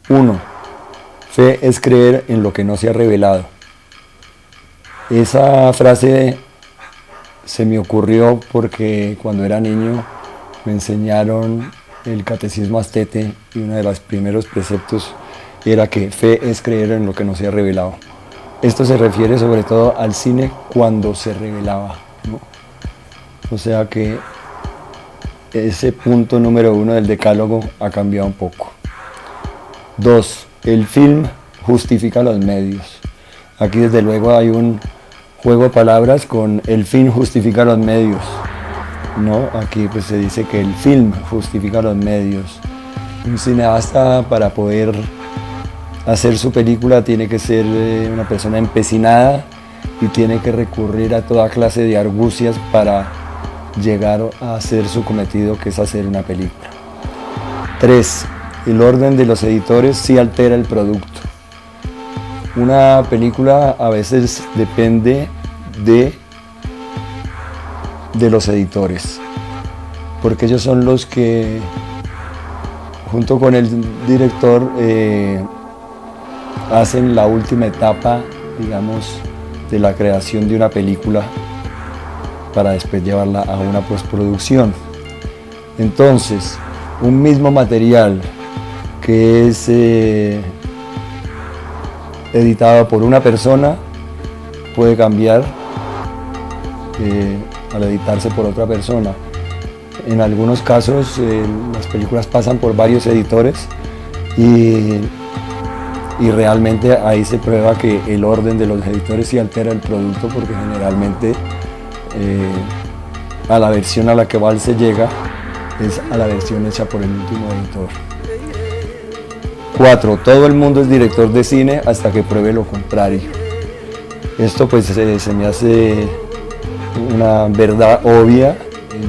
Uno, fe es creer en lo que no se ha revelado. Esa frase se me ocurrió porque cuando era niño me enseñaron el catecismo astete y uno de los primeros preceptos era que fe es creer en lo que no se ha revelado. Esto se refiere sobre todo al cine cuando se revelaba, ¿no? O sea que ese punto número 1 del decálogo ha cambiado un poco. 2. El film justifica los medios. Aquí desde luego hay un juego de palabras con el fin justifica los medios, ¿no? Aquí pues se dice que el film justifica los medios. Un cineasta para poder hacer su película tiene que ser una persona empecinada y tiene que recurrir a toda clase de argucias para llegar a hacer su cometido, que es hacer una película. 3. El orden de los editores sí altera el producto. Una película a veces depende de los editores, porque ellos son los que, junto con el director, hacen la última etapa, digamos, de la creación de una película para después llevarla a una postproducción. Entonces, un mismo material que es editado por una persona puede cambiar al editarse por otra persona. En algunos casos las películas pasan por varios editores y realmente ahí se prueba que el orden de los editores sí altera el producto, porque generalmente a la versión a la que se llega es a la versión hecha por el último editor. 4. Todo el mundo es director de cine hasta que pruebe lo contrario. Esto pues se me hace una verdad obvia.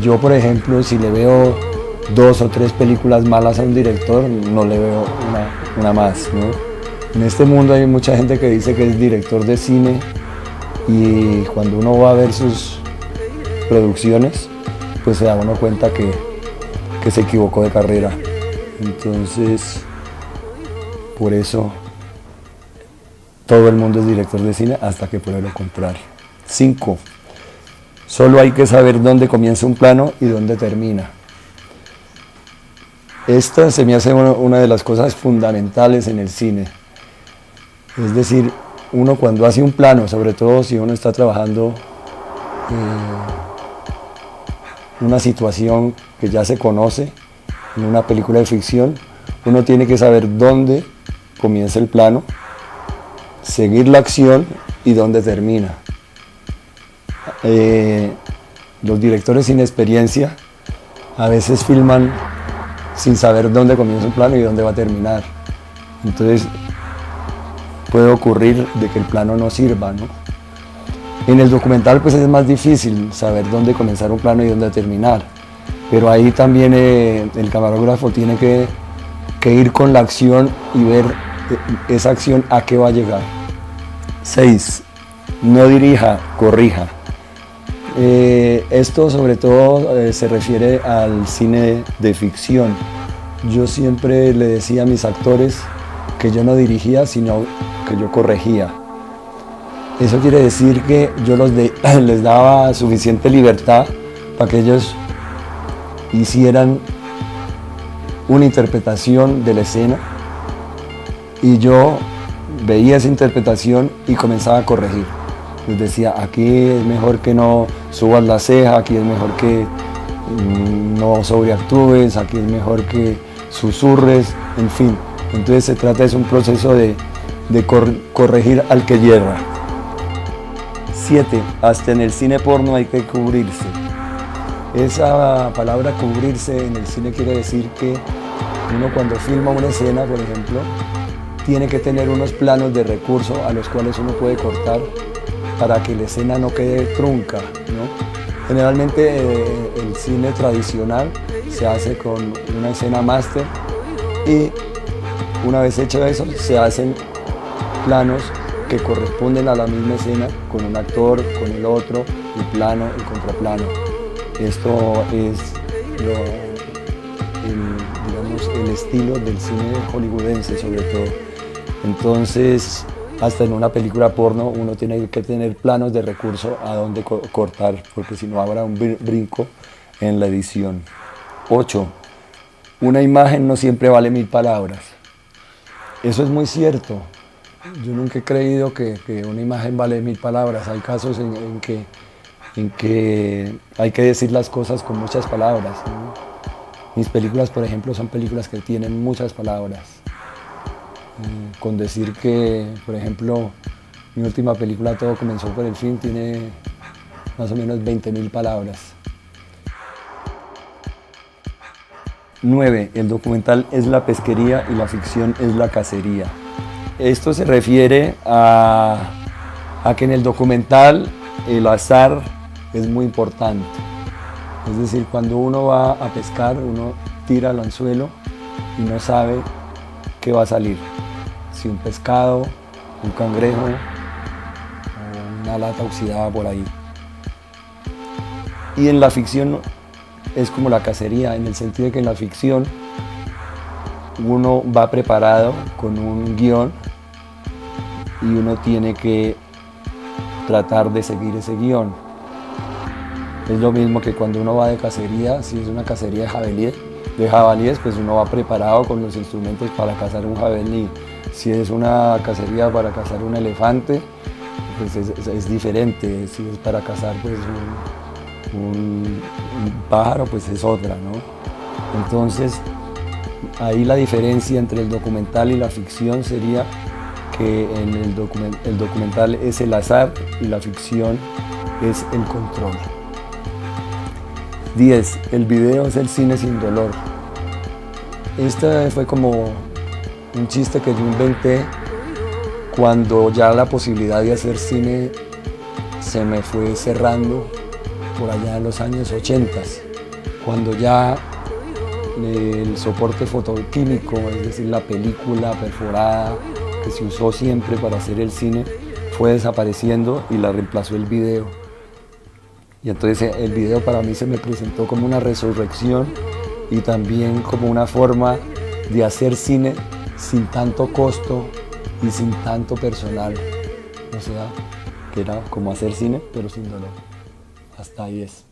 Yo, por ejemplo, si le veo 2 o 3 películas malas a un director, no le veo una más, ¿no? En este mundo hay mucha gente que dice que es director de cine y cuando uno va a ver sus producciones, pues se da uno cuenta que se equivocó de carrera. Entonces, por eso todo el mundo es director de cine hasta que pruebe lo contrario. 5. Solo hay que saber dónde comienza un plano y dónde termina. Esta se me hace una de las cosas fundamentales en el cine. Es decir, uno cuando hace un plano, sobre todo si uno está trabajando una situación que ya se conoce en una película de ficción, uno tiene que saber dónde comienza el plano, seguir la acción y dónde termina. Los directores sin experiencia a veces filman sin saber dónde comienza un plano y dónde va a terminar. Entonces puede ocurrir de que el plano no sirva, ¿no? En el documental pues es más difícil saber dónde comenzar un plano y dónde terminar, pero ahí también el camarógrafo tiene que ir con la acción y ver esa acción a qué va a llegar. 6. No dirija, corrija. Esto sobre todo se refiere al cine de ficción. Yo siempre le decía a mis actores que yo no dirigía, sino que yo corregía. Eso quiere decir que yo les daba suficiente libertad para que ellos hicieran una interpretación de la escena y yo veía esa interpretación y comenzaba a corregir. Les decía, aquí es mejor que no subas la ceja, aquí es mejor que no sobreactúes, aquí es mejor que susurres, en fin. Entonces se trata de un proceso de corregir al que yerra. 7. Hasta en el cine porno hay que cubrirse. Esa palabra cubrirse en el cine quiere decir que uno cuando filma una escena, por ejemplo, tiene que tener unos planos de recurso a los cuales uno puede cortar para que la escena no quede trunca, ¿no? Generalmente el cine tradicional se hace con una escena máster y Una vez hecho eso, se hacen planos que corresponden a la misma escena, con un actor, con el otro, el plano, el contraplano. Esto es digamos, el estilo del cine hollywoodense sobre todo. Entonces, hasta en una película porno uno tiene que tener planos de recurso a dónde cortar, porque si no habrá un brinco en la edición. 8. Una imagen no siempre vale 1000 palabras. Eso es muy cierto. Yo nunca he creído que una imagen vale 1000 palabras. Hay casos en que hay que decir las cosas con muchas palabras, ¿no? Mis películas, por ejemplo, son películas que tienen muchas palabras. Con decir que, por ejemplo, mi última película, Todo comenzó por el fin, tiene más o menos 20.000 palabras. 9. El documental es la pesquería y la ficción es la cacería. Esto se refiere a que en el documental el azar es muy importante. Es decir, cuando uno va a pescar, uno tira el anzuelo y no sabe qué va a salir. Si un pescado, un cangrejo o una lata oxidada por ahí. Y en la ficción es como la cacería, en el sentido de que en la ficción uno va preparado con un guión y uno tiene que tratar de seguir ese guión. Es lo mismo que cuando uno va de cacería, si es una cacería de jabalíes, pues uno va preparado con los instrumentos para cazar un jabalí. Si es una cacería para cazar un elefante, pues es diferente. Si es para cazar pues un pájaro, pues es otra, ¿no? Entonces, ahí la diferencia entre el documental y la ficción sería que en el documental es el azar y la ficción es el control. 10. El video es el cine sin dolor. Este fue como un chiste que yo inventé cuando ya la posibilidad de hacer cine se me fue cerrando por allá en los años 80, cuando ya el soporte fotoquímico, es decir, la película perforada que se usó siempre para hacer el cine, fue desapareciendo y la reemplazó el video. Y entonces el video para mí se me presentó como una resurrección y también como una forma de hacer cine sin tanto costo y sin tanto personal. O sea, que era como hacer cine pero sin dolor. Hasta ahí es.